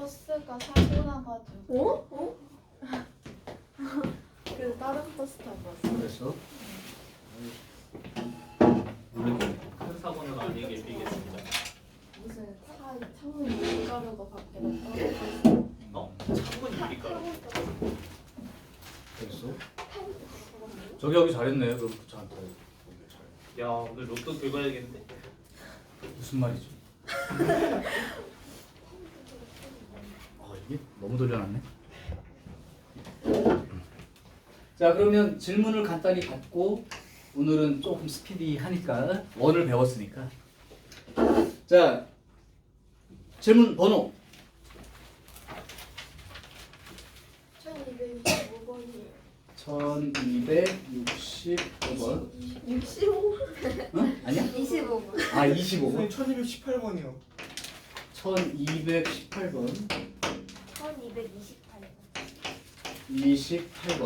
버스가 사고 나가지고. 어? 그래서 다른 버스 타고 왔어. 그래서 큰 사고는 아니길 빌겠습니다. 무슨 차 창문 밀가루가 밖에 떨어졌어. 창문 유리가루. 그래서 저기 하기 잘했네. 그럼 저한테 야 오늘 로또 긁어야겠는데. 무슨 말이죠? 이게 너무 돌려놨네. 자, 그러면 질문을 간단히 받고 오늘은 조금 스피디하니까 원을 배웠으니까 자, 질문 번호 1225번이에요. 1265번 65? 응? 아니야? 25번. 아, 25번 1218번이요. 1218번 1228번. 28번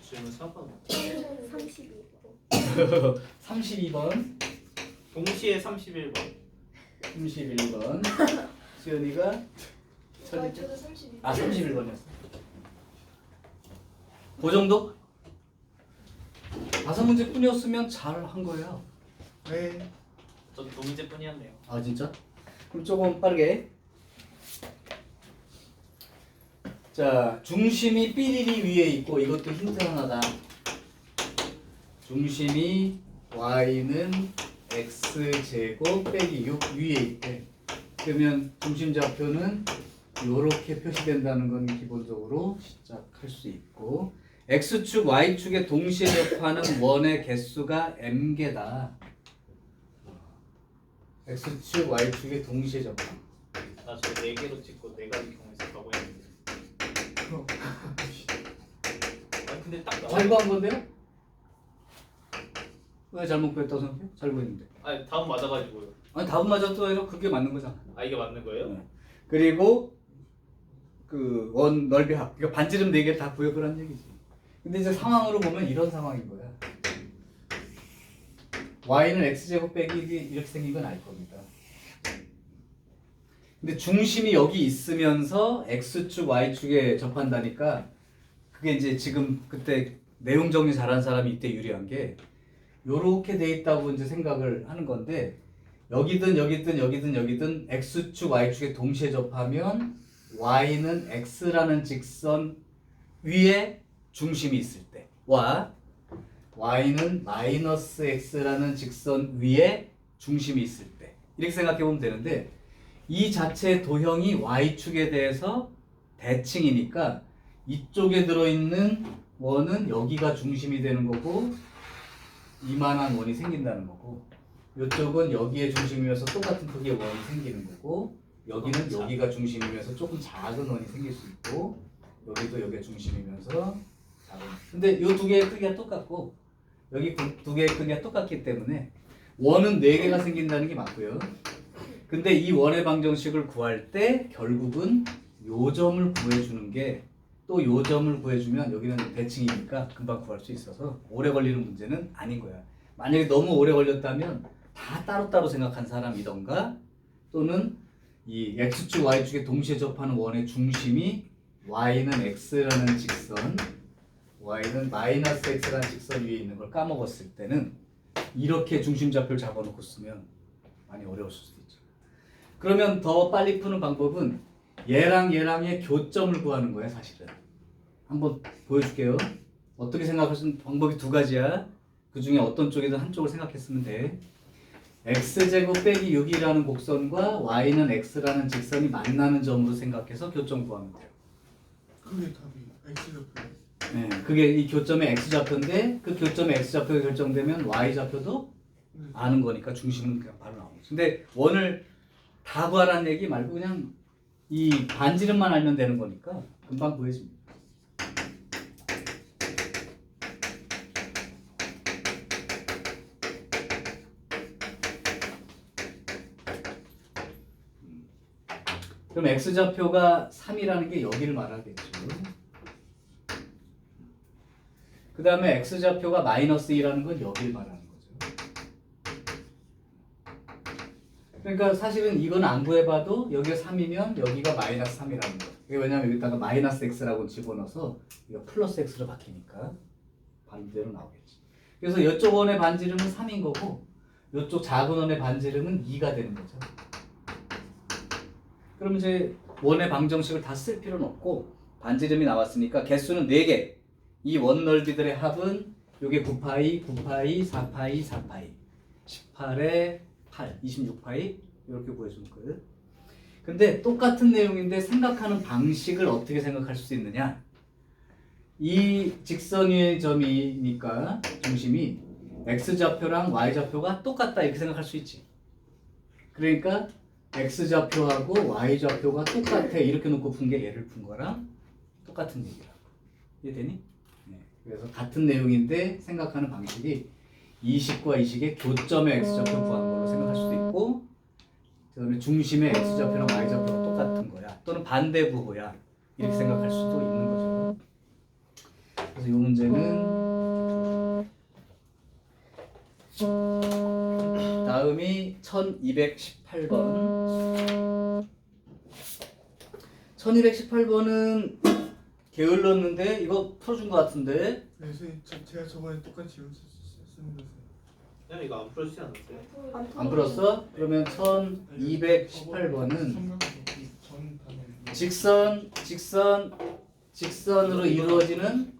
질문 4번. 32번. 32번 동시에 31번. 31번 수연이가 저도 32번. 31번이었어. 그 정도? 5문제뿐이었으면 잘 한 거예요. 네. 전 2문제뿐이었네요. 아 진짜? 그럼 조금 빠르게. 자, 중심이 삐리리 위에 있고 이것도 힌트 하나다. 중심이 y는 x제곱 빼기 6 위에 있대. 그러면 중심좌표는 이렇게 표시된다는 건 기본적으로 시작할 수 있고 x축, y축에 동시에 접하는 원의 개수가 m개다. x축, y축에 동시에 접함. 나저 4개로 찍고 4가지 경우에서 가고 있는데. 아니 근데 딱 나와. 잘 구한 건데요? 왜 잘못 구했다고 생각해? 잘 구했는데. 아니 다음 맞아가지고요. 아니 답은 맞았도 아니라 그게 맞는 거잖아. 아 이게 맞는 거예요? 네. 그리고 그 원 넓이 합, 그러니까 반지름 4개 다 구역을 한 얘기지. 근데 이제 상황으로 보면 이런 상황인 거야. y는 x제곱 빼기 이렇게 생긴 건 알 겁니다. 근데 중심이 여기 있으면서 x축, y축에 접한다니까 그게 이제 지금 그때 내용 정리 잘한 사람이 이때 유리한 게 요렇게 돼 있다고 이제 생각을 하는 건데 여기든 여기든 여기든 여기든 x축, y축에 동시에 접하면 y는 x라는 직선 위에 중심이 있을 때와 y는 마이너스 x라는 직선 위에 중심이 있을 때 이렇게 생각해 보면 되는데 이 자체의 도형이 y축에 대해서 대칭이니까 이쪽에 들어있는 원은 여기가 중심이 되는 거고 이만한 원이 생긴다는 거고 이쪽은 여기에 중심이면서 똑같은 크기의 원이 생기는 거고 여기는 여기가 중심이면서 조금 작은 원이 생길 수 있고 여기도 여기가 중심이면서 작은. 근데 이 두 개의 크기가 똑같고 여기 두 개의 크기가 똑같기 때문에 원은 4개가 생긴다는 게 맞고요. 근데 이 원의 방정식을 구할 때 결국은 요 점을 구해주는 게 또 요 점을 구해주면 여기는 대칭이니까 금방 구할 수 있어서 오래 걸리는 문제는 아닌 거야. 만약에 너무 오래 걸렸다면 다 따로따로 생각한 사람이던가 또는 이 x축, y축에 동시에 접하는 원의 중심이 y는 x라는 직선, y는 마이너스 x라는 직선 위에 있는 걸 까먹었을 때는 이렇게 중심좌표를 잡아놓고 쓰면 많이 어려울 수도 있죠. 그러면 더 빨리 푸는 방법은 얘랑 얘랑의 교점을 구하는 거야 사실은. 한번 보여줄게요. 어떻게 생각하시는 방법이 2가지야. 그 중에 어떤 쪽이든 한쪽을 생각했으면 돼. x제곱 빼기 6이라는 곡선과 y는 x라는 직선이 만나는 점으로 생각해서 교점 구하면 돼요. 그게 답이 X좌표예요. 네, 그게 이 교점의 x좌표인데 그 교점의 x좌표가 결정되면 y좌표도 아는 거니까 중심은 그냥 바로 나오는 거지. 근데 원을 다 구하라는 얘기 말고 그냥 이 반지름만 알면 되는 거니까 금방 구해집니다. 그럼 x좌표가 3이라는 게 여기를 말하겠죠. 그 다음에 x좌표가 마이너스 2라는 건 여기를 말하는 거죠. 그러니까 사실은 이건 안 구해봐도 여기가 3이면 여기가 마이너스 3이라는 거예요. 이게 왜냐면 여기다가 마이너스 x라고 집어넣어서 이거 플러스 x로 바뀌니까 반대로 나오겠지. 그래서 이쪽 원의 반지름은 3인 거고 이쪽 작은 원의 반지름은 2가 되는 거죠. 그럼 이제 원의 방정식을 다 쓸 필요는 없고 반지름이 나왔으니까 개수는 4개. 이 원 넓이들의 합은 요게 9파이, 9파이, 4파이, 4파이 18에 8, 26파이 이렇게 구해주는 거예요. 근데 똑같은 내용인데 생각하는 방식을 어떻게 생각할 수 있느냐, 이 직선 위의 점이니까 중심이 x좌표랑 y좌표가 똑같다 이렇게 생각할 수 있지. 그러니까 x좌표하고 y좌표가 똑같아 이렇게 놓고 푼 게 얘를 푼 거랑 똑같은 얘기라고. 이해되니? 네. 그래서 같은 내용인데 생각하는 방식이 이 식과 이 식의 교점의 x좌표 구한 걸로 생각할 수도 있고, 그다음에 중심의 x좌표랑 y좌표가 똑같은 거야 또는 반대 부호야 이렇게 생각할 수도 있는 거죠. 그래서 이 문제는 다음이 1218번. 1218번은 게을렀는데 이거 풀어준 것 같은데. 네, 선생님 제가 저번에 똑같이 쓰는 거였어요. 그냥 이거 안 풀지 않았어요? 안 풀었어? 그러면 1218번은 전 단어 직선으로 이루어지는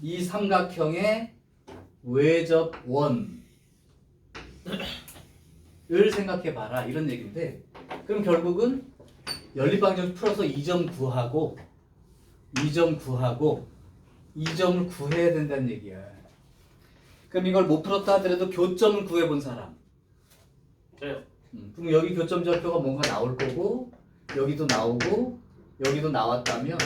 이 삼각형의 외접원을 생각해봐라 이런 얘기인데, 그럼 결국은 연립방정 풀어서 2점 구하고 2점 구하고 2점을 구해야 된다는 얘기야. 그럼 이걸 못 풀었다 하더라도 교점을 구해본 사람. 저요. 그럼 여기 교점 좌표가 뭔가 나올 거고 여기도 나오고 여기도 나왔다면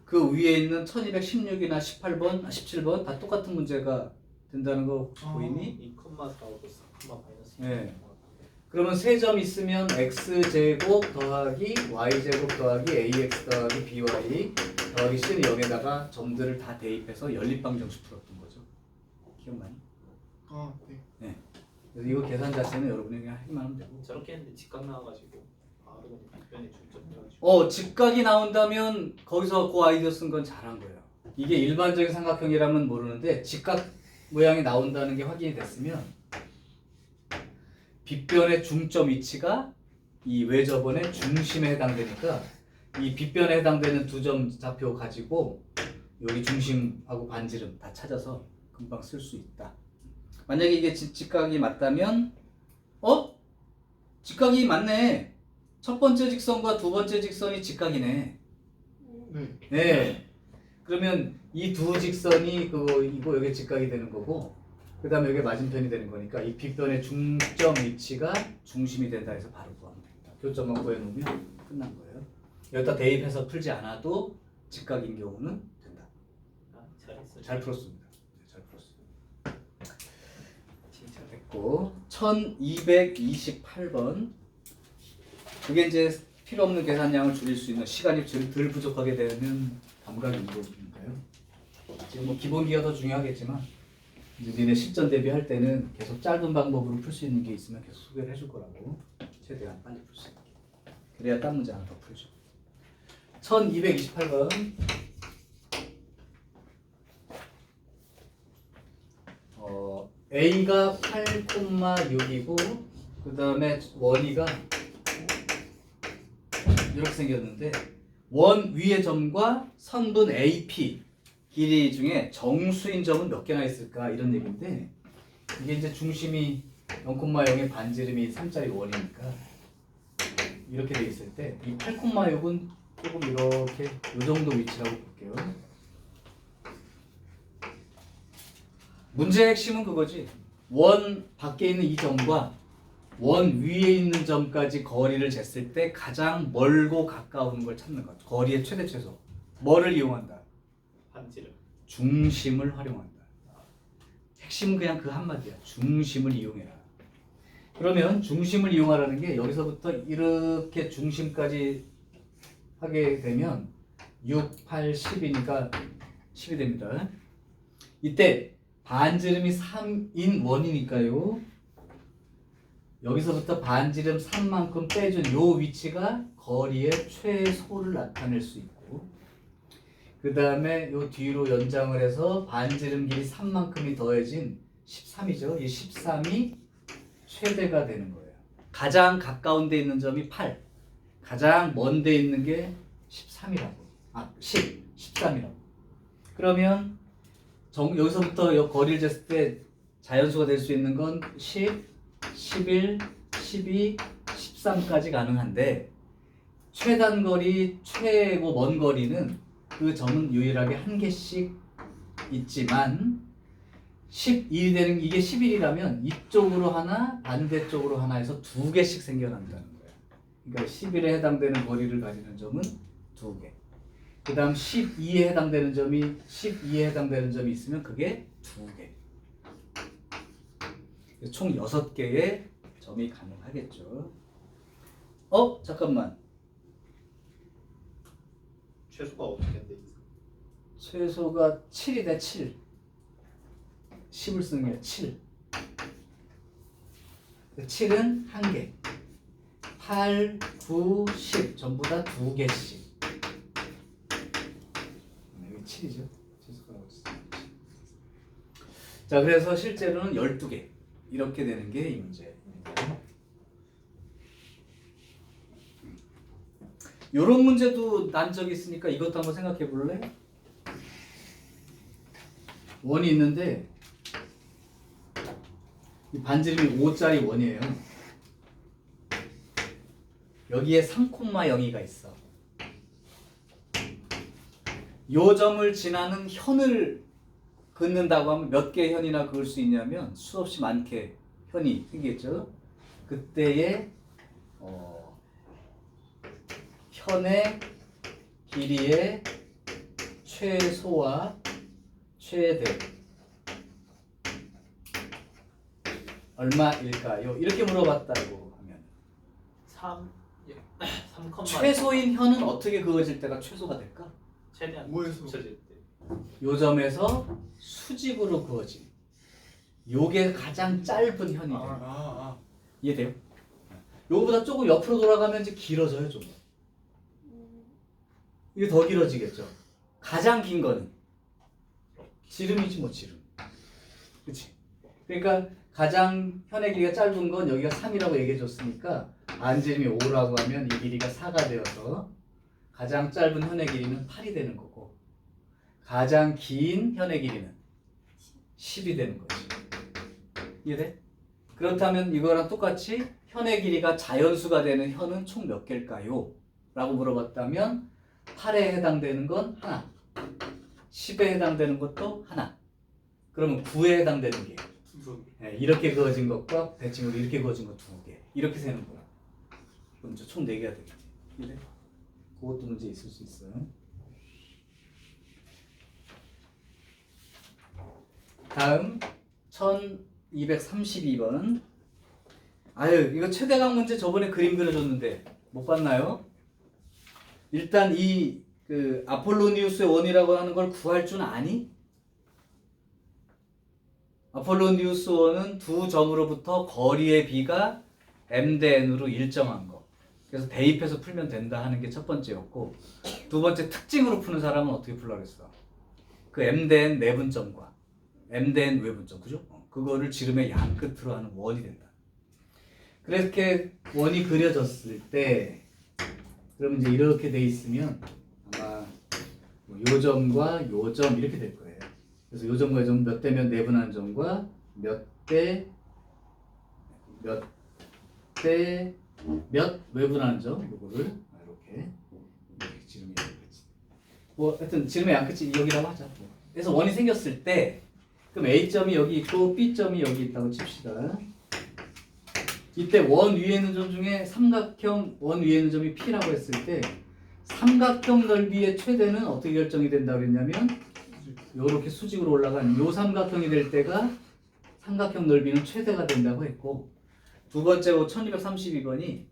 그 위에 있는 1216이나 18번, 17번 다 똑같은 문제가 된다는 거 보이니? 2,4하고 4, 마이너스. 네. 그러면 세 점 있으면 x제곱 더하기 y제곱 더하기 ax 더하기 by 더하기 c는 여기다가 점들을 다 대입해서 연립방정식 풀었던 거죠. 기억나니? 아, 네. 그래서 이거 계산 자체는 여러분이 그냥 하기만 하면 되고. 저렇게 했는데 직각 나와가지고 바로 그냥 뒷변에 중점해가지고. 직각이 나온다면 거기서 그 아이디어 쓴 건 잘한 거예요. 이게 일반적인 삼각형이라면 모르는데 직각 모양이 나온다는 게 확인이 됐으면 빗변의 중점 위치가 이 외접원의 중심에 해당되니까 이 빗변에 해당되는 두 점 좌표 가지고 여기 중심하고 반지름 다 찾아서 금방 쓸 수 있다. 만약에 이게 직각이 맞다면 직각이 맞네. 첫 번째 직선과 두 번째 직선이 직각이네. 네. 네. 그러면 이 두 직선이 이거 여기 직각이 되는 거고, 그 다음에 여기 맞은편이 되는 거니까 이 빗변의 중점 위치가 중심이 된다 해서 바로 구하면 됩니다. 교점만 구해놓으면 끝난 거예요. 여기다 대입해서 풀지 않아도 직각인 경우는 된다. 잘했어요. 잘 풀었습니다. 네, 잘 풀었습니다. 자, 됐고 1228번. 그게 이제 필요 없는 계산량을 줄일 수 있는 시간이 덜 부족하게 되는 감각 운동인가요? 지금 뭐 기본기가 더 중요하겠지만 이제 니네 실전 대비할 때는 계속 짧은 방법으로 풀 수 있는 게 있으면 계속 소개를 해줄 거라고. 최대한 빨리 풀 수 있게. 그래야 딴 문제 하나 더 풀죠. 1228번. A가 8,6이고 그 다음에 원이가 이렇게 생겼는데 원 위의 점과 선분 AP 길이 중에 정수인 점은 몇 개나 있을까 이런 얘기인데, 이게 이제 중심이 0,0의 반지름이 3짜리 원이니까 이렇게 돼 있을 때 이 8,6은 조금 이렇게 이 정도 위치라고 볼게요. 문제의 핵심은 그거지. 원 밖에 있는 이 점과 원 위에 있는 점까지 거리를 쟀을 때 가장 멀고 가까운 걸 찾는 것. 거리의 최대 최소. 뭐를 이용한다? 반지름. 중심을 활용한다. 핵심은 그냥 그 한마디야. 중심을 이용해라. 그러면 중심을 이용하라는 게 여기서부터 이렇게 중심까지 하게 되면 6, 8, 10이니까 10이 됩니다. 이때 반지름이 3인 원이니까요. 여기서부터 반지름 3만큼 빼준 요 위치가 거리의 최소를 나타낼 수 있고, 그 다음에 요 뒤로 연장을 해서 반지름 길이 3만큼이 더해진 13이죠. 이 13이 최대가 되는 거예요. 가장 가까운 데 있는 점이 8, 가장 먼 데 있는 게 13이라고. 13이라고. 그러면 여기서부터 요 거리를 쟀을 때 자연수가 될 수 있는 건 10, 11, 12, 13까지 가능한데, 최단거리, 최고 먼 거리는 그 점은 유일하게 한 개씩 있지만 11이 되는, 이게 11이라면 이쪽으로 하나 반대쪽으로 하나 해서 두 개씩 생겨난다는 거예요. 그러니까 11에 해당되는 거리를 가지는 점은 두 개. 그 다음 12에 해당되는 점이 있으면 그게 두 개. 총 6개의 점이 가능하겠죠. 잠깐만. 최소가 어떻게 돼 있어? 최소가 7이네. 7. 10을 쓰는 게 7. 7은 한 개. 8, 9, 10 전부 다 두 개씩. 여기 7이죠. 최소가 나오고 있어요. 자, 그래서 실제로는 12개. 이렇게 되는 게 이 문제입니다. 요런 문제도 난 적이 있으니까 이것도 한번 생각해 볼래? 원이 있는데 이 반지름이 5짜리 원이에요. 여기에 3,0가 있어. 요 점을 지나는 현을 긋는다고 하면 몇 개의 현이나 그을 수 있냐면 수없이 많게 현이 생기겠죠. 그때의 현의 길이의 최소와 최대 얼마일까요? 이렇게 물어봤다고 하면 3, 최소인 현은 어떻게 그어질 때가 최소가 될까? 최대한 뭐에서? 붙여질 때. 요 점에서 수직으로 그어진 요게 가장 짧은 현이 돼요. 이해돼요? 요거보다 조금 옆으로 돌아가면 이제 길어져요. 좀 이게 더 길어지겠죠. 가장 긴 거는 지름이지 뭐 지름. 그치? 그러니까 가장 현의 길이가 짧은 건 여기가 3이라고 얘기해 줬으니까 반지름이 5라고 하면 이 길이가 4가 되어서 가장 짧은 현의 길이는 8이 되는 거고, 가장 긴 현의 길이는 10이 되는 거지. 이해돼? 그렇다면 이거랑 똑같이 현의 길이가 자연수가 되는 현은 총 몇 개일까요? 라고 물어봤다면 8에 해당되는 건 하나, 10에 해당되는 것도 하나, 그러면 9에 해당되는 게 이렇게 그어진 것과 대칭으로 이렇게 그어진 거 두 개, 이렇게 세는 거야. 그럼 총 4개가 되겠지. 이래? 그것도 문제 있을 수 있어요. 다음 1232번. 아유, 이거 최대각 문제 저번에 그림 그려줬는데 못 봤나요? 일단 이 아폴로니우스의 원이라고 하는 걸 구할 줄 아니? 아폴로니우스 원은 두 점으로부터 거리의 비가 m 대 n으로 일정한 거. 그래서 대입해서 풀면 된다 하는 게 첫 번째였고, 두 번째 특징으로 푸는 사람은 어떻게 풀라 그랬어? 그 m 대 n 내분점과 m 대 n 외분점, 그죠? 그거를 지름의 양 끝으로 하는 원이 된다. 그렇게 원이 그려졌을 때, 그러면 이제 이렇게 돼 있으면 아마 요 점과 요 점 이렇게 될 거예요. 그래서 요 점과 요 점 몇 대 몇 내분하는 점과 몇 대 몇 외분하는 점, 요거를 이렇게 지름의 양 끝이. 뭐 하여튼 지름의 양 끝이 여기라고 하자. 그래서 원이 생겼을 때, 그럼 A점이 여기 있고 B점이 여기 있다고 칩시다. 이때 원 위에 있는 점 중에 삼각형 원 위에 있는 점이 P라고 했을 때 삼각형 넓이의 최대는 어떻게 결정이 된다고 그랬냐면 요렇게 수직으로 올라간 요 삼각형이 될 때가 삼각형 넓이는 최대가 된다고 했고, 두 번째로 1232번이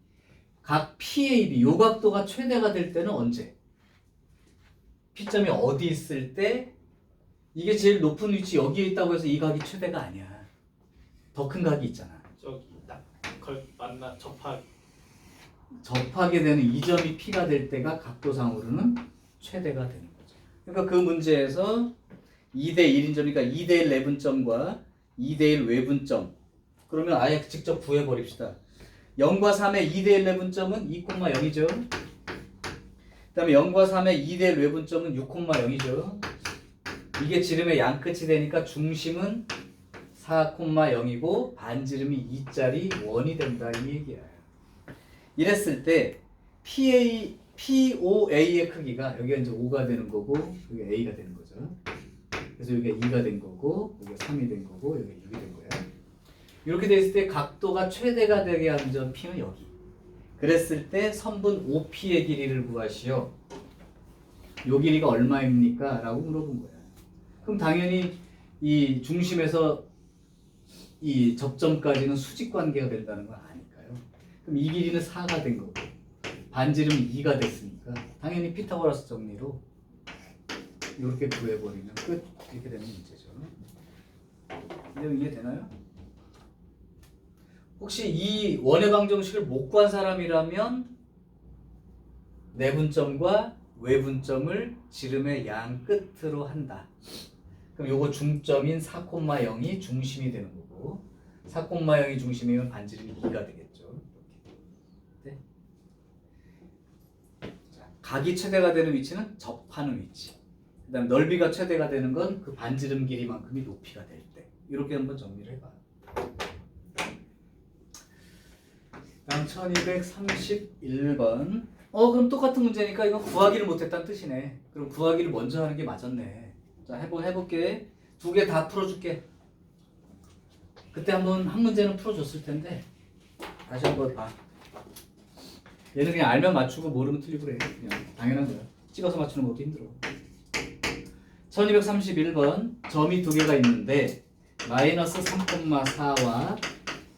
각 PAB 요 각도가 최대가 될 때는 언제? P점이 어디 있을 때? 이게 제일 높은 위치 여기에 있다고 해서 이 각이 최대가 아니야. 더 큰 각이 있잖아. 저기 딱 만나 접하 접하게 되는 이 점이 P가 될 때가 각도상으로는 최대가 되는 거죠. 그러니까 그 문제에서 2대 1인 점이니까 2대 1 내분점과 2대 1 외분점. 그러면 아예 직접 구해 버립시다. 0과 3의 2대 1 내분점은 2,0이죠. 그다음에 0과 3의 2대 1 외분점은 6,0이죠. 이게 지름의 양끝이 되니까 중심은 4,0이고 반지름이 2짜리 원이 된다 이 얘기야. 이랬을 때 POA의 크기가 여기가 이제 5가 되는 거고 여기가 A가 되는 거죠. 그래서 여기가 2가 된 거고 여기가 3이 된 거고 여기가 6이 된 거야. 이렇게 돼 있을 때 각도가 최대가 되게 하는 점 P는 여기. 그랬을 때 선분 OP의 길이를 구하시오. 요 길이가 얼마입니까? 라고 물어본 거야. 그럼 당연히 이 중심에서 이 접점까지는 수직 관계가 된다는 건 아니까요. 그럼 이 길이는 4가 된 거고 반지름이 2가 됐으니까 당연히 피타고라스 정리로 이렇게 구해버리면 끝. 이렇게 되는 문제죠. 근데 이해되나요? 혹시 이 원의 방정식을 못 구한 사람이라면 내분점과 외분점을 지름의 양 끝으로 한다. 그럼 요거 중점인 4,0이 중심이 되는 거고 4,0이 중심이면 반지름이 2가 되겠죠. 네. 자, 각이 최대가 되는 위치는 접하는 위치. 그 다음 넓이가 최대가 되는 건 그 반지름 길이만큼이 높이가 될 때. 이렇게 한번 정리를 해봐요. 다음 1231번. 그럼 똑같은 문제니까 이거 구하기를 못했다는 뜻이네. 그럼 구하기를 먼저 하는 게 맞았네. 자, 해볼게. 2개 다 풀어줄게. 그때 한번 한 문제는 풀어줬을 텐데 다시 한번 봐. 얘는 그냥 알면 맞추고 모르면 틀리고 그래. 그냥 당연한 거야. 찍어서 맞추는 것도 힘들어. 1231번. 점이 2개가 있는데 마이너스 3,4와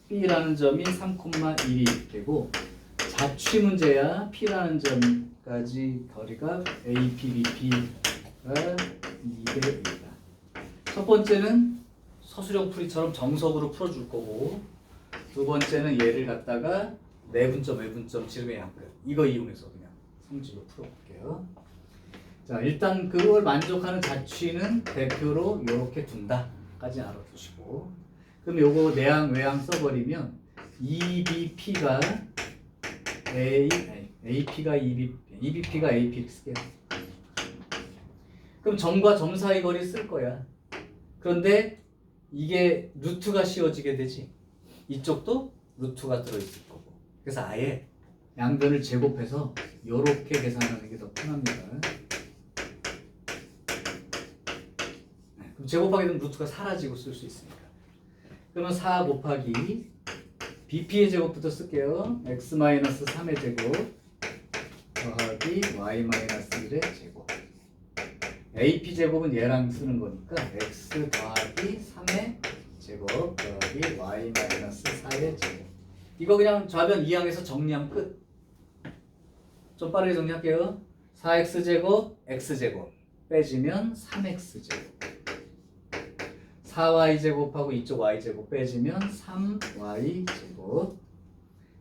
B라는 점이 3,1이 되고 자취 문제야. P라는 점까지 거리가 AP, BP가 2대 1이다. 첫 번째는 서술형 풀이처럼 정석으로 풀어줄 거고 두 번째는 얘를 갖다가 내분점, 외분점, 지름의 양끝 이거 이용해서 그냥 성질로 풀어볼게요. 자, 일단 그걸 만족하는 자취는 대표로 이렇게 둔다까지 알아두시고 그럼 요거 내항 외항 써버리면 EBP가 AP가 EBP가 AP를 쓸게요. 그럼 점과 점 사이 거리 쓸 거야. 그런데 이게 루트가 씌워지게 되지. 이쪽도 루트가 들어있을 거고. 그래서 아예 양변을 제곱해서 이렇게 계산하는 게 더 편합니다. 그럼 제곱하게 되면 루트가 사라지고 쓸 수 있으니까. 그러면 4 곱하기 BP의 제곱부터 쓸게요. x-3의 제곱 더하기 y-1의 제곱. AP 제곱은 얘랑 쓰는 거니까 x 더하기 3의 제곱 더하기 y-4의 제곱. 이거 그냥 좌변 이항에서 정리하면 끝. 좀 빠르게 정리할게요. 4x 제곱 x 제곱 빼지면 3x 제곱. 4y 제곱하고 이쪽 y 제곱 빼지면 3y 제곱.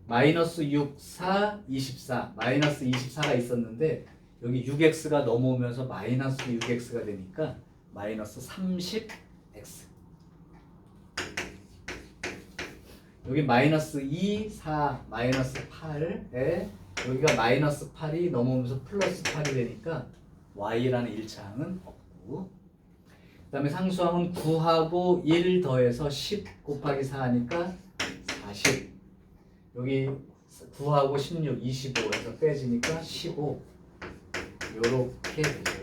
마이너스 6, 4, 24. 마이너스 24가 있었는데 여기 6x가 넘어오면서 마이너스 6x가 되니까 마이너스 30x. 여기 마이너스 2, 4, 마이너스 8에 여기가 마이너스 8이 넘어오면서 플러스 8이 되니까 y라는 1차항은 없고 그 다음에 상수항은 9하고 1 더해서 10 곱하기 4하니까 40. 여기 9하고 16, 25에서 빼지니까 15. 요렇게 되죠.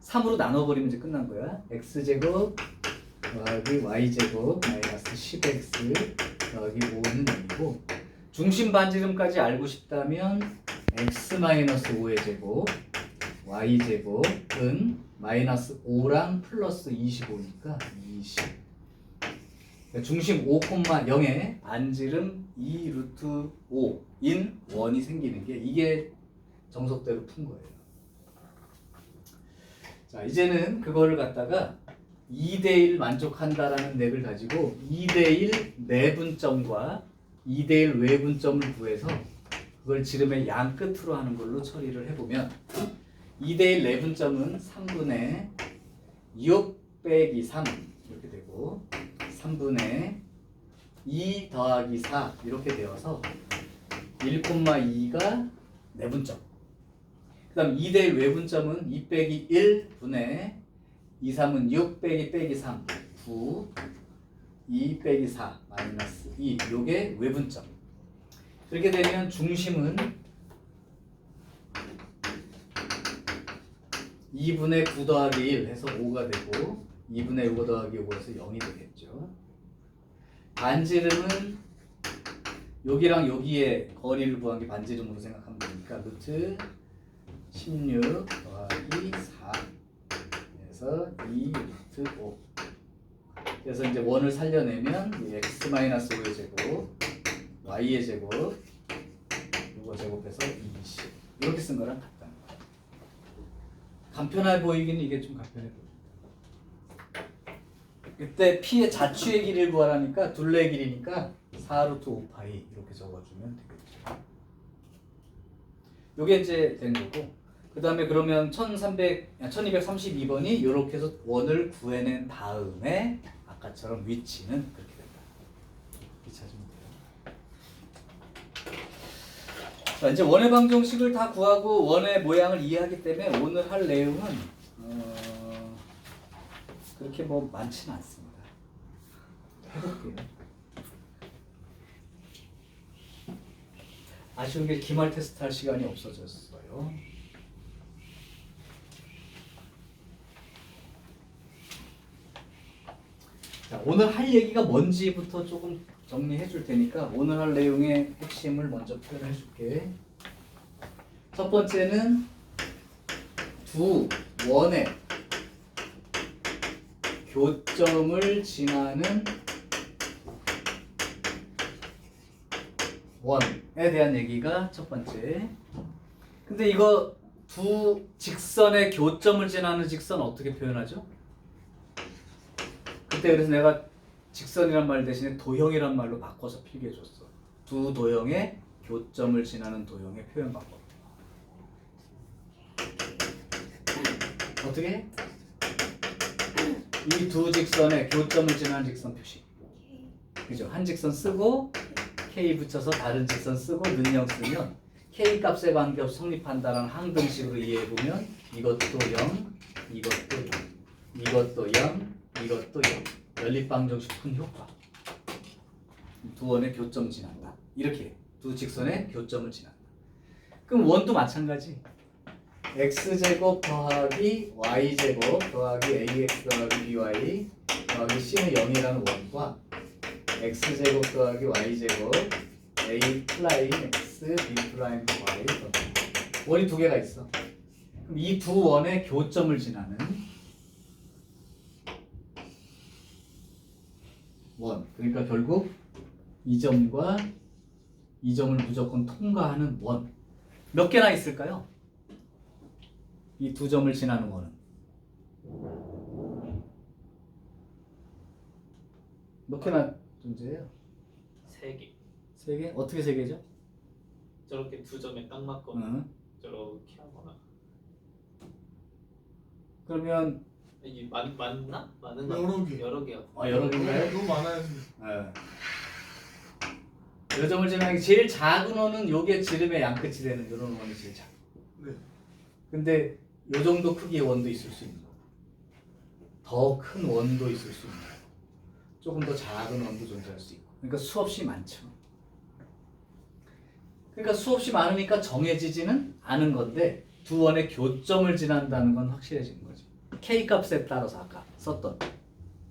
3으로 나눠버리면 이제 끝난 거야. x제곱 더하기 y제곱 마이너스 10x 더하기 5는 0이고 중심 반지름까지 알고 싶다면 x-5의 제곱 y제곱은 마이너스 5랑 플러스 25니까 20. 중심 5,0에 반지름 2 루트 5인 원이 생기는 게 이게 정석대로 푼 거예요. 자, 이제는 그거를 갖다가 2대1 만족한다라는 넥을 가지고 2대1 내분점과 2대1 외분점을 구해서 그걸 지름의 양 끝으로 하는 걸로 처리를 해보면 2대1 내분점은 3분의 6 빼기 3 이렇게 되고 3분의 2 더하기 4 이렇게 되어서 1,2가 내분점. 그 다음 2대1 외분점은 2 빼기 1분의 2, 3은 6 빼기 3 9 2 빼기 4 마이너스 2 요게 외분점. 그렇게 되면 중심은 2분의 9 더하기 1 해서 5가 되고 2분의 5 더하기 5에서 0이 되겠죠. 반지름은 여기랑 여기에 거리를 구한 게 반지름으로 생각하면 되니까 루트 16 더하기 4 그래서 2 루트 5 그래서 이제 원을 살려내면 x-5의 제곱 y의 제곱 이거 제곱해서 20 이렇게 쓴 거랑 같다는 거예요. 간편해 보이기는 이게 좀 간편해 보여요. 그때 p의 자취의 길이를 구하라니까 둘레의 길이니까 4루트 5파이 이렇게 적어주면 되겠죠. 요게 이제 된 거고 그 다음에 그러면 1232번이 이렇게 해서 원을 구해낸 다음에 아까처럼 위치는 그렇게 된다. 이렇게 찾으면 돼요. 자, 이제 원의 방정식을 다 구하고 원의 모양을 이해하기 때문에 오늘 할 내용은 그렇게 뭐 많지는 않습니다. 해볼게요. 아쉬운 게 기말 테스트 할 시간이 없어졌어요. 자, 오늘 할 얘기가 뭔지부터 조금 정리해 줄 테니까 오늘 할 내용의 핵심을 먼저 표현해 줄게. 첫 번째는 두 원의 교점을 지나는 원에 대한 얘기가 첫 번째. 근데 이거 두 직선의 교점을 지나는 직선 어떻게 표현하죠? 그때 그래서 내가 직선이란 말 대신에 도형이란 말로 바꿔서 필기해 줬어. 두 도형의 교점을 지나는 도형의 표현 방법. 어떻게? 이 두 직선의 교점을 지나는 직선 표시. 그죠? 한 직선 쓰고 K 붙여서 다른 직선 쓰고 능형 쓰면 K 값에 관계없이 성립한다는 항등식으로 이해해보면 이것도 0, 이것도 0, 이것도 0, 이것도 0. 연립방정식 푼 효과. 두 원의 교점 지난다. 이렇게 두 직선의 교점을 지난다. 그럼 원도 마찬가지. x제곱 더하기 y제곱 더하기 ax 더하기 by 더하기 c는 0이라는 원과 x제곱 더하기 y제곱 a 플라임 x b 플라임 y 원이 두 개가 있어. 그럼 이 두 원의 교점을 지나는 원. 그러니까 결국 이 점과 이 점을 무조건 통과하는 원. 몇 개나 있을까요? 이 두 점을 지나는 원은 몇 개나 존재해요? 3개. 세 개? 어떻게 세 개죠? 저렇게 두 점에 딱 맞거나 저렇게 하거나. 그러면 이게 맞나? 많은 거 여러 개. 여러 개야. 여러 개인가요? 너무 많아요. 요 점을 지나는 게 제일 작은 원은 요게 지름의 양끝이 되는 이런 원이 제일 작아. 네. 근데 요 정도 크기의 원도 있을 수 있는 거. 더 큰 원도 있을 수 있는 거. 조금 더 작은 원도 존재할 수 있고. 그러니까 수없이 많죠. 그러니까 수없이 많으니까 정해지지는 않은 건데 두 원의 교점을 지난다는 건 확실해지는 거지. K 값에 따라서 아까 썼던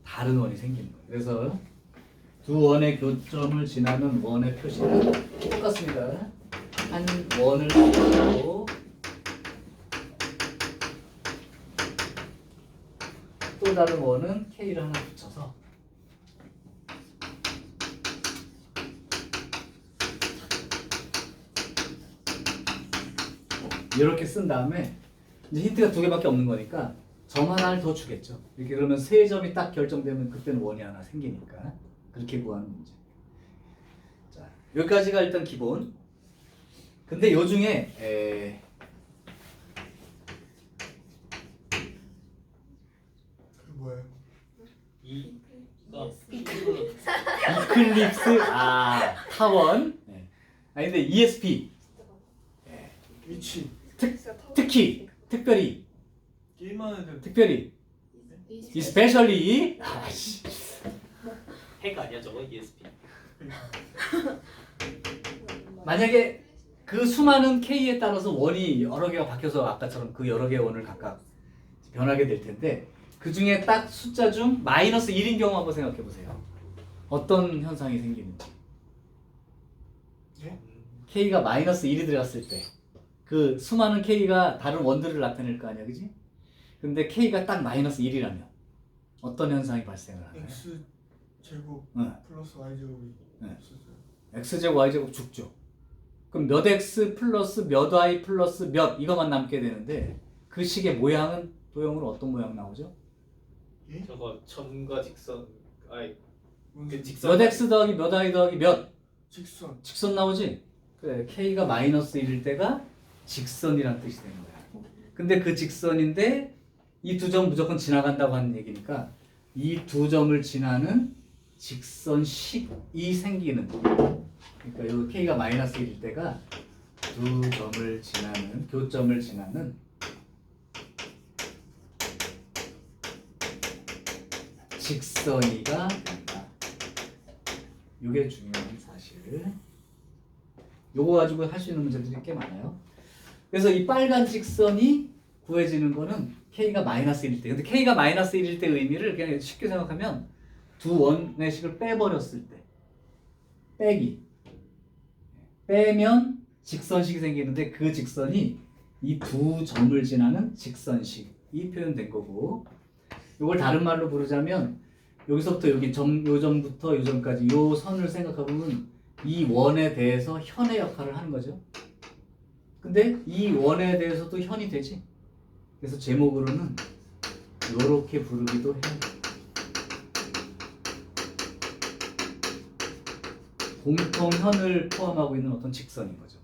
다른 원이 생기는 거예요. 그래서 두 원의 교점을 지나는 원의 표시는 똑같습니다. 한 원을 붙이고 또 다른 원은 K를 하나 붙여서 이렇게 쓴 다음에 이제 힌트가 두 개밖에 없는 거니까 점 하나를 더 주겠죠. 이렇게 그러면 세 점이 딱 결정되면 그때는 원이 하나 생기니까 그렇게 구하는 문제. 자, 여기까지가 일단 기본. 근데 요 중에 그 뭐예요? 이가 이클립스 타원. 네. 아니 근데 ESP 위치 특히 특별히 게임하는 애들 특별히 especially 핵 아니야 저거 ESP. 만약에 그 수많은 K에 따라서 원이 여러 개가 바뀌어서 아까처럼 그 여러 개의 원을 각각 변하게 될 텐데 그 중에 딱 숫자 중 마이너스 1인 경우 한번 생각해 보세요. 어떤 현상이 생기는지. 예? K가 마이너스 1이 들어갔을 때 그 수많은 K가 다른 원들을 나타낼 거 아니야, 그지? 근데 K가 딱 마이너스 1이라면 어떤 현상이 발생을 하나요? X 제곱 응. 플러스 Y 제곱이 네. 없어져요. X제곱 Y제곱 죽죠. 그럼 몇 X 플러스 몇 Y 플러스 몇 이거만 남게 되는데 그 식의 모양은 도형으로 어떤 모양 나오죠? 예? 저거 점과 직선 아이 뭔 그 소리? 직선 몇 X 더하기 몇 Y 더하기 몇 직선 직선 나오지? 그래 K가 마이너스 1일 때가 직선이란 뜻이 되는 거야. 근데 그 직선인데 이 두 점 무조건 지나간다고 하는 얘기니까 이 두 점을 지나는 직선식이 생기는 그러니까 여기 K가 마이너스 1일 때가 두 점을 지나는 교점을 지나는 직선이가 된다. 이게 중요한 사실. 요거 가지고 할 수 있는 문제들이 꽤 많아요. 그래서 이 빨간 직선이 구해지는 거는 K가 마이너스 1일 때. 근데 K가 마이너스 1일 때 의미를 그냥 쉽게 생각하면 두 원의 식을 빼버렸을 때. 빼기. 빼면 직선식이 생기는데 그 직선이 이 두 점을 지나는 직선식이 표현된 거고 이걸 다른 말로 부르자면 여기서부터 여기 요 점부터 요 점까지 요 선을 생각해보면 이 원에 대해서 현의 역할을 하는 거죠. 근데 이 원에 대해서도 현이 되지. 그래서 제목으로는 요렇게 부르기도 해요. 공통현을 포함하고 있는 어떤 직선인 거죠.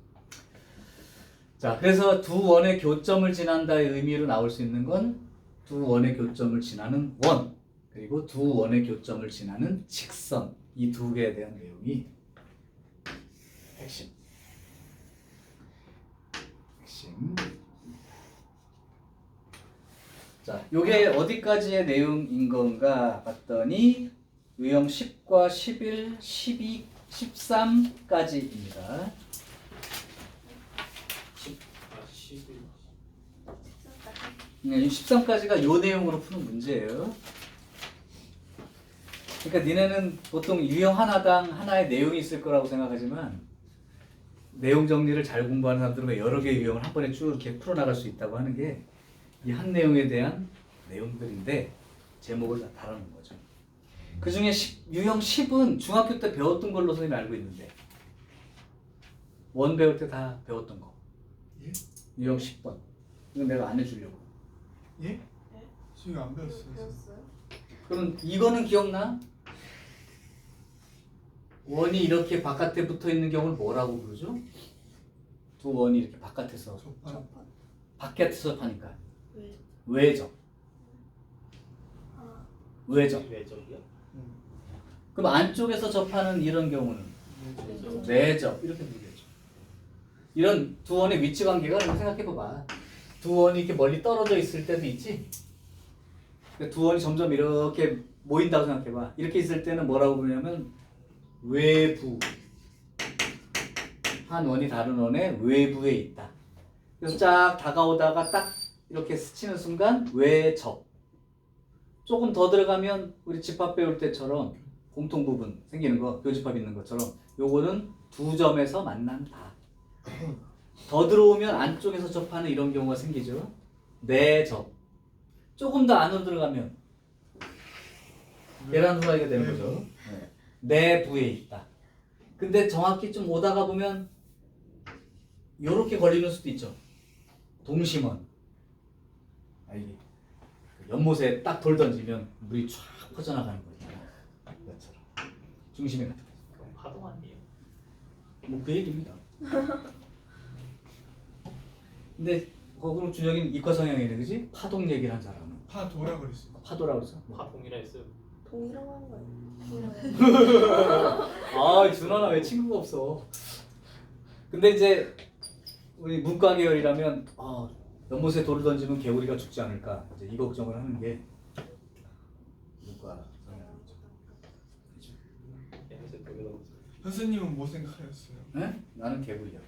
자, 그래서 두 원의 교점을 지난다의 의미로 나올 수 있는 건 두 원의 교점을 지나는 원, 그리고 두 원의 교점을 지나는 직선, 이 두 개에 대한 내용이 핵심. 자, 요게 어디까지의 내용인 건가 봤더니 유형 10과 11, 12, 13까지입니다. 11 13까지가 요 내용으로 푸는 문제예요. 그러니까 니네는 보통 유형 하나당 하나의 내용이 있을 거라고 생각하지만 내용 정리를 잘 공부하는 사람들은 여러 개의 유형을 한 번에 쭉 이렇게 풀어나갈 수 있다고 하는 게 이 한 내용에 대한 내용들인데 제목을 다 다루는 거죠. 그 중에 유형 10은 중학교 때 배웠던 걸로 선생님이 알고 있는데 원 배울 때 다 배웠던 거. 예? 유형 10번. 이건 내가 안 해주려고. 예? 지금 안 배웠어요. 배웠어요? 그럼 이거는 기억나? 원이 이렇게 바깥에 붙어 있는 경우를 뭐라고 부르죠? 두 원이 이렇게 바깥에서 접한 바깥에서 파니까 왜? 외적. 아, 외적. 외적이요? 그럼 안쪽에서 접하는 이런 경우는 외적. 내적 이렇게 부르겠죠. 이런 두 원의 위치 관계가 생각해봐봐. 두 원이 이렇게 멀리 떨어져 있을 때도 있지. 그러니까 두 원이 점점 이렇게 모인다고 생각해봐. 이렇게 있을 때는 뭐라고 부르냐면 외부. 한 원이 다른 원의 외부에 있다. 그래서 쫙 다가오다가 딱 이렇게 스치는 순간 외적. 조금 더 들어가면 우리 집합 배울 때처럼 공통 부분 생기는 거, 교집합 있는 것처럼 요거는 두 점에서 만난다. 더 들어오면 안쪽에서 접하는 이런 경우가 생기죠. 내접. 조금 더 안으로 들어가면 계란 후라이가 되는 거죠. 네. 내부에 있다. 근데 정확히 좀 오다가 보면 요렇게 걸리는 수도 있죠. 동심원. 이게 연못에 딱 돌 던지면 물이 쫙 퍼져나가는 거 있잖아. 이것처럼. 중심에 같은 거. 그럼 파동 아니에요? 뭐 그 얘기입니다. 근데 그럼 준혁이는 이과 성향이네, 그지? 파동 얘기를 한 사람은 파도라 그랬어요. 파도라고 했어. 파동이라 했어요. 동이라고 한 거예요. 아, 준환아 왜 친구가 없어? 근데 이제 우리 문과 계열이라면 연못에 돌을 던지면 개구리가 죽지 않을까 이제 이 걱정을 하는 게 문과 성향이죠. 그죠? 연세 돌려서 선생님은 뭐 생각하셨어요? 네? 나는 개구리야.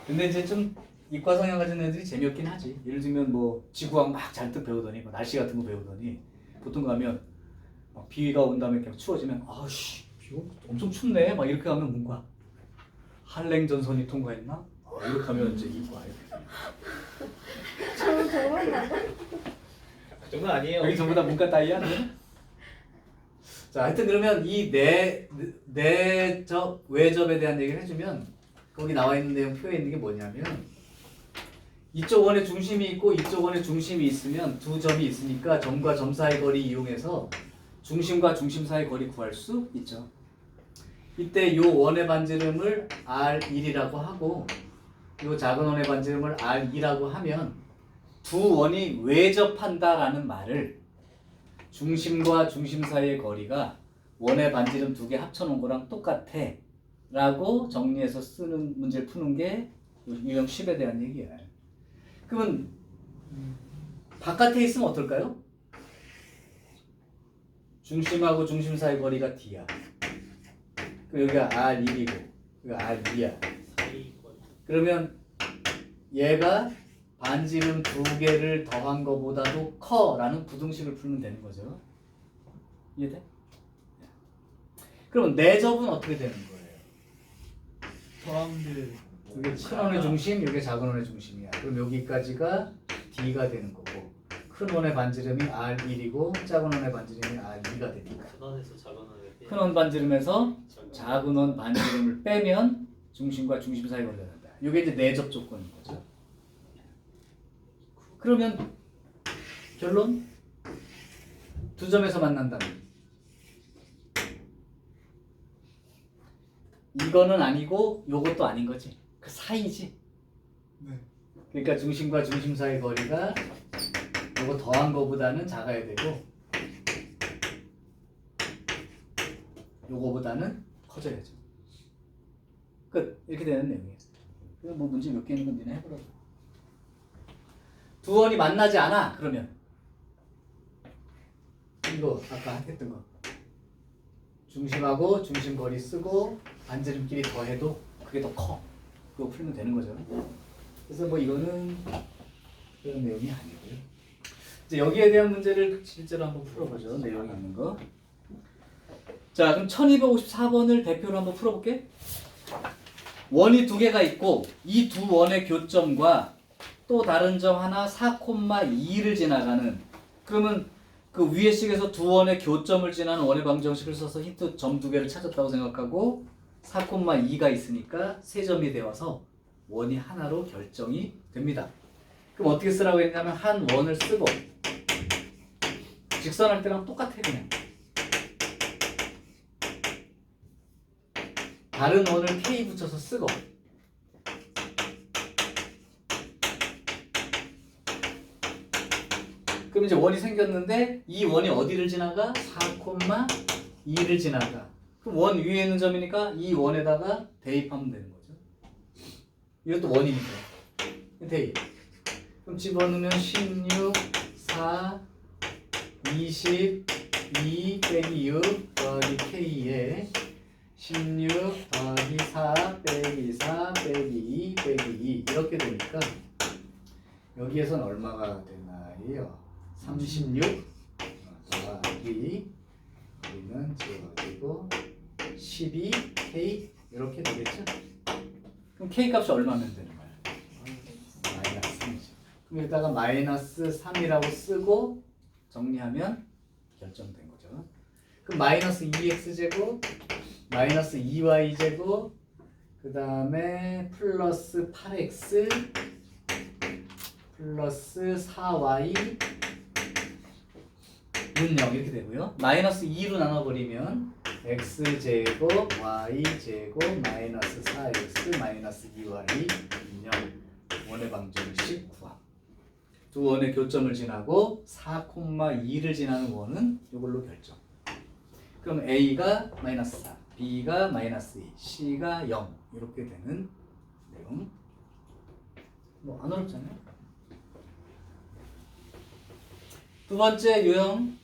근데 이제 좀 이과 성향 가진 애들이 재미없긴 하지. 예를 들면 뭐 지구학 막 잔뜩 배우더니 뭐 날씨 같은 거 배우더니 보통 가면 막 비가 온 다음에 그냥 추워지면 아씨 비 엄청 춥네 막 이렇게 하면 문과. 한랭전선이 통과했나? 이렇게 하면 이제 이과. 저는 저런 거. 그 정도 아니에요. 여기 전부 다 문과 따위야? 자, 하여튼 그러면 이 내접 외접에 대한 얘기를 해주면 거기 나와 있는 내용 표에 있는 게 뭐냐면 이쪽 원의 중심이 있고 이쪽 원의 중심이 있으면 두 점이 있으니까 점과 점 사이 거리 이용해서 중심과 중심 사이 거리 구할 수 있죠. 이때 요 원의 반지름을 R1이라고 하고 요 작은 원의 반지름을 R2라고 하면 두 원이 외접한다라는 말을 중심과 중심 사이의 거리가 원의 반지름 두 개 합쳐놓은 거랑 똑같아 라고 정리해서 쓰는 문제를 푸는 게 유형 10에 대한 얘기야. 그러면 바깥에 있으면 어떨까요? 중심하고 중심 사이 거리가 D야. 여기가 R1이고 여기가 R2야. 사이 거리. 그러면 얘가 반지름 두 개를 더한 거보다도 커라는 부등식을 풀면 되는 거죠. 이해돼? 그럼 내접은 어떻게 되는 거예요? 더한데 이게 큰 원의 중심, 이게 작은 원의 중심이야. 그럼 여기까지가 D가 되는 거고 큰 원의 반지름이 R1이고 작은 원의 반지름이 R2가 되니까 큰 원에서 작은 원에 큰 원 반지름에서 작은 원 반지름을 빼면 중심과 중심 사이 거리가 된다. 이게 이제 내접 조건인 거죠. 그러면 결론? 두 점에서 만난다면 이거는 아니고 요것도 아닌 거지. 그 사이지. 네. 그러니까 중심과 중심 사이 거리가 요거 더한 거보다는 작아야 되고 요거보다는 커져야죠. 끝. 이렇게 되는 내용이에요. 뭐 문제 몇 개 있는 건 니네 해보라고. 두 원이 만나지 않아. 그러면 이거 아까 했던 거 중심하고 중심 거리 쓰고 반지름끼리 더해도 그게 더 커. 그거 풀면 되는 거죠. 그래서 뭐 이거는 그런 내용이 아니고요. 이제 여기에 대한 문제를 실제로 한번 풀어보죠. 내용이 있는 거. 자, 그럼 1254번을 대표로 한번 풀어볼게. 원이 두 개가 있고 이 두 원의 교점과 또 다른 점 하나 4,2를 지나가는, 그러면 그 위에 식에서 두 원의 교점을 지나는 원의 방정식을 써서 힌트 점 두 개를 찾았다고 생각하고 4,2가 있으니까 세 점이 되어서 원이 하나로 결정이 됩니다. 그럼 어떻게 쓰라고 했냐면 한 원을 쓰고 직선할 때랑 똑같아. 그냥 다른 원을 K 붙여서 쓰고 그럼 이제 원이 생겼는데 이 원이 어디를 지나가? 4,2를 지나가. 그럼 원 위에 있는 점이니까 이 원에다가 대입하면 되는 거죠. 이것도 원이니까 대입. 그럼 집어넣으면 16, 4, 22 빼기 6 더하기 K에 16 더하기 4 빼기 4 빼기 2 빼기 2 이렇게 되니까 여기에선 얼마가 되나요? 36 더하기 여기는 지워지고 12K 이렇게 되겠죠? 그럼 K 값이 얼마면 되는 거야? 마이너스 3이죠. 그럼 여기다가 마이너스 3이라고 쓰고 정리하면 결정된 거죠. 그럼 마이너스 2x제곱 마이너스 2y제곱 그 다음에 플러스 8x 플러스 4y 는 0 이렇게 되고요. 마이너스 2로 나눠버리면 x제곱 y제곱 마이너스 4x 마이너스 2y 인형 원의 방정식 구함. 두 원의 교점을 지나고 4,2를 지나는 원은 이걸로 결정. 그럼 a가 마이너스 4, b가 마이너스 2, c가 0 이렇게 되는 내용. 뭐 안 어렵잖아요. 두 번째 유형,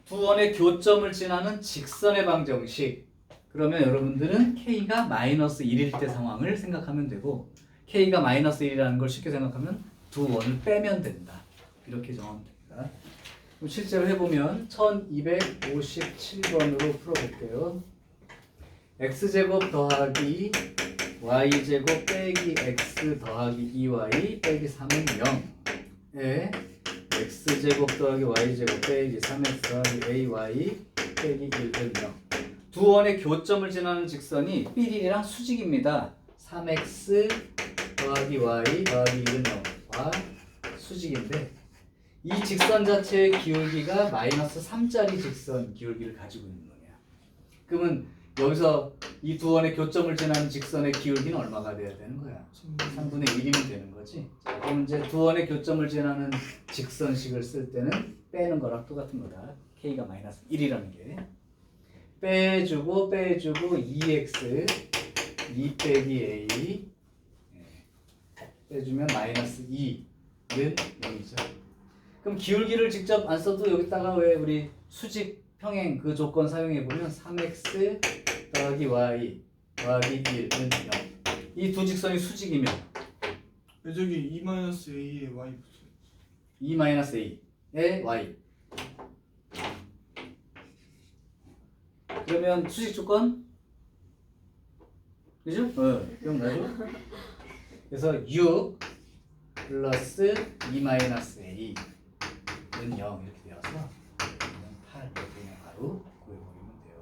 두 원의 교점을 지나는 직선의 방정식. 그러면 여러분들은 k가 마이너스 1일 때 상황을 생각하면 되고, k가 마이너스 1이라는 걸 쉽게 생각하면 두 원을 빼면 된다. 이렇게 정하면 됩니다. 그럼 실제로 해보면 1257번으로 풀어볼게요. x제곱 더하기 y제곱 빼기 x 더하기 2y 빼기 3은 0에 x제곱 더하기 y제곱 빼기 3x 더하기 ay 빼기 1은 0. 두 원의 교점을 지나는 직선이 삐리리랑 수직입니다. 3x 더하기 y 더하기 1은 0과 수직인데 이 직선 자체의 기울기가 마이너스 3짜리 직선 기울기를 가지고 있는 거냐. 그러면 여기서 이 두 원의 교점을 지나는 직선의 기울기는 얼마가 돼야 되는 거야? 3분의 1이면 되는 거지. 자, 그럼 이제 두 원의 교점을 지나는 직선식을 쓸 때는 빼는 거랑 똑같은 거다. k가 마이너스 1이라는 게 빼주고 2x 2 빼기 a 빼주면 마이너스 2는 0이죠. 그럼 기울기를 직접 안 써도 여기다가 왜 우리 수직 평행 그 조건 사용해 보면 3x 더하기 y 더하기 1은 0. 이 두 직선이 수직이면 저기 2-a에 y 붙어요. 2-a에 y. 그러면 수직 조건 그죠? 기억나죠? 그래서 6 플러스 2-a는 0 이렇게 되어서 8 이렇게 그냥 바로 구해버리면 돼요.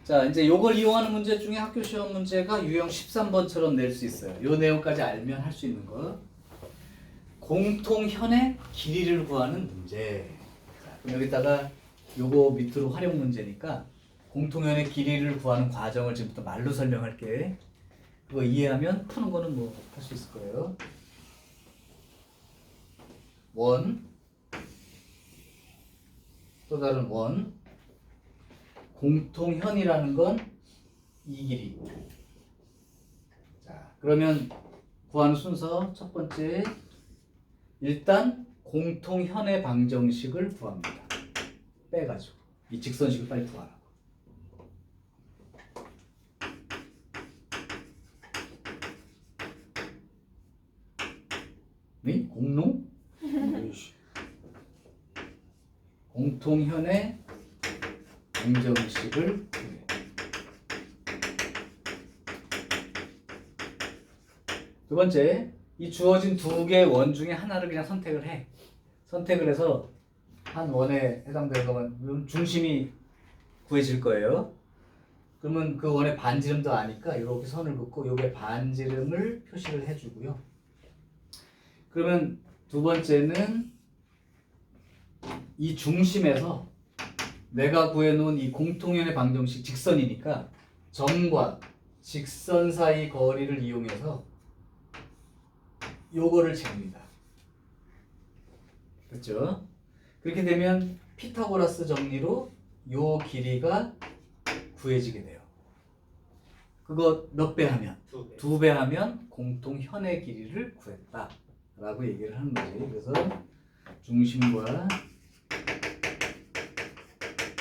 자, 이제 요걸 이용하는 문제 중에 학교 시험 문제가 유형 13번처럼 낼 수 있어요. 요 내용까지 알면 할 수 있는 거. 공통현의 길이를 구하는 문제. 자, 그럼 여기다가 요거 밑으로 활용 문제니까 공통현의 길이를 구하는 과정을 지금부터 말로 설명할게. 그거 이해하면 푸는 거는 뭐 할 수 있을 거예요. 원, 또 다른 원, 공통현이라는 건 이 길이. 자, 그러면 구하는 순서 첫 번째, 일단 공통현의 방정식을 구합니다. 빼가지고 이 직선식을 빨리 구하라고. 네? 공농? 공통현의 방정식을 구해. 두 번째, 이 주어진 두 개의 원 중에 하나를 그냥 선택을 해. 선택을 해서 한 원에 해당되는 거면 중심이 구해질 거예요. 그러면 그 원의 반지름도 아니까 이렇게 선을 긋고 요게 반지름을 표시를 해주고요. 그러면 두 번째는 이 중심에서 내가 구해놓은 이 공통현의 방정식 직선이니까 점과 직선 사이 거리를 이용해서 요거를 잽니다. 그렇죠? 그렇게 되면 피타고라스 정리로 요 길이가 구해지게 돼요. 그거 몇 배 하면? 2배. 2배 하면 공통현의 길이를 구했다 라고 얘기를 하는 거지. 그래서 중심과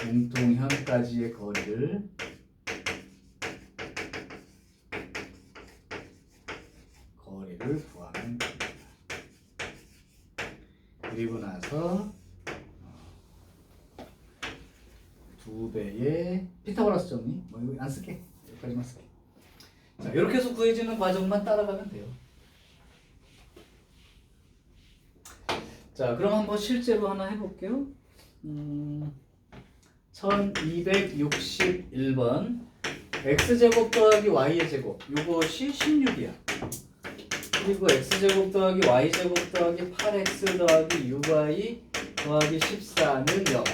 공통현까지의 거리를 구하면 됩니다. 그리고 나서 2배의 피타고라스 정리 뭐 이거 안 쓸게. 여기까지만 쓸게. 자, 이렇게 해서 구해지는 과정만 따라가면 돼요. 자, 그럼 한번 실제로 하나 해볼게요. 1261번 x제곱 더하기 y의 제곱, 요것이 16이야. 그리고 x제곱 더하기 y제곱 더하기 8x 더하기 6y 더하기 14는 0.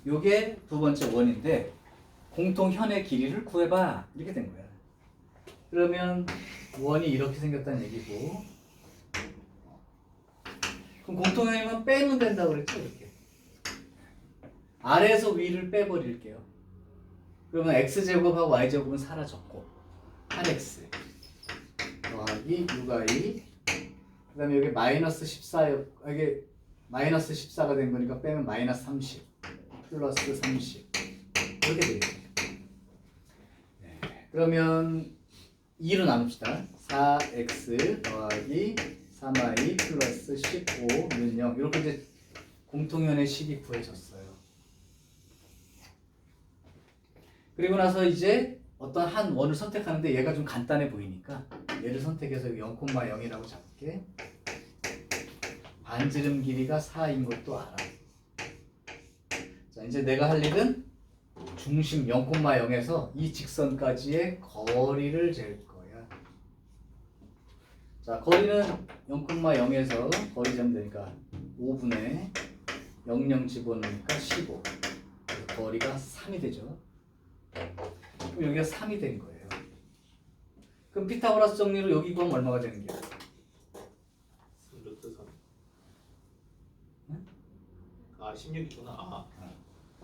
요게 두 번째 원인데 공통현의 길이를 구해봐. 이렇게 된 거야. 그러면 원이 이렇게 생겼다는 얘기고 그럼 공통현이면 빼면 된다고 그랬죠? 이렇게. 아래에서 위를 빼버릴게요. 그러면 x제곱하고 y제곱은 사라졌고 8x 더하기 6y 그 다음에 여기 마이너스 14 이게 마이너스 14가 된 거니까 빼면 마이너스 30 플러스 30 이렇게 되겠죠. 네. 그러면 2로 나눕시다. 4x 더하기 3y 플러스 15는 0 이렇게 이제 공통현의 식이 구해졌어요. 그리고 나서 이제 어떤 한 원을 선택하는데 얘가 좀 간단해 보이니까 얘를 선택해서 0,0이라고 잡을게. 반지름 길이가 4인 것도 알아. 자, 이제 내가 할 일은 중심 0,0에서 이 직선까지의 거리를 잴 거야. 자, 거리는 0,0에서 거리 재면 되니까 5분의 00 집어넣으니까 15. 거리가 3이 되죠. 그럼 여기가 3이 된 거예요. 그럼 피타고라스 정리로 여기 구하면 얼마가 되는 거야? 루트 3. 응? 아 16이구나. 아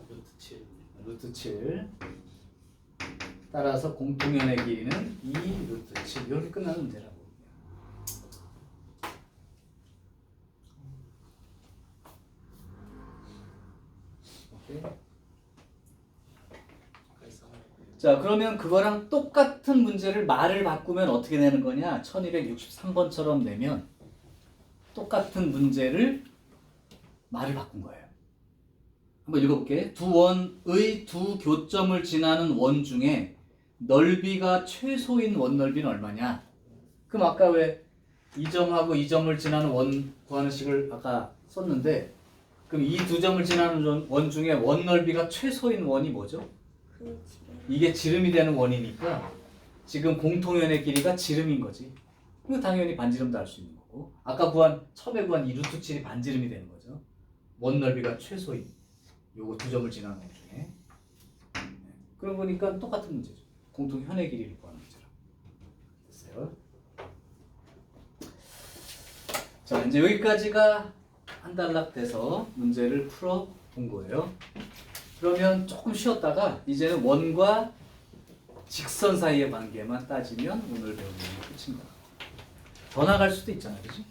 루트 7. 루트 7. 따라서 공통연의 길이는 2 루트 7. 이렇게 끝나는 문제라고. 오케이. 자, 그러면 그거랑 똑같은 문제를 말을 바꾸면 어떻게 내는 거냐? 1263번처럼 내면 똑같은 문제를 말을 바꾼 거예요. 한번 읽어볼게. 두 원의 두 교점을 지나는 원 중에 넓이가 최소인 원 넓이는 얼마냐? 그럼 아까 왜 이 점하고 이 점을 지나는 원 구하는 식을 아까 썼는데 그럼 이 두 점을 지나는 원 중에 원 넓이가 최소인 원이 뭐죠? 이게 지름이 되는 원이니까 지금 공통연의 길이가 지름인 거지. 이거 당연히 반지름도 알 수 있는 거고 아까 처음에 구한 이 루트 7이 반지름이 되는 거죠. 원 넓이가 최소인 요거 두 점을 지나는 것 중에. 그러고 보니까 똑같은 문제죠. 공통현의 길이를 구하는 문제라고. 됐어요? 자, 이제 여기까지가 한 단락 돼서 문제를 풀어 본 거예요. 그러면 조금 쉬었다가 이제는 원과 직선 사이의 관계만 따지면 오늘 배우는 게 끝입니다. 더 나갈 수도 있잖아요, 그렇지?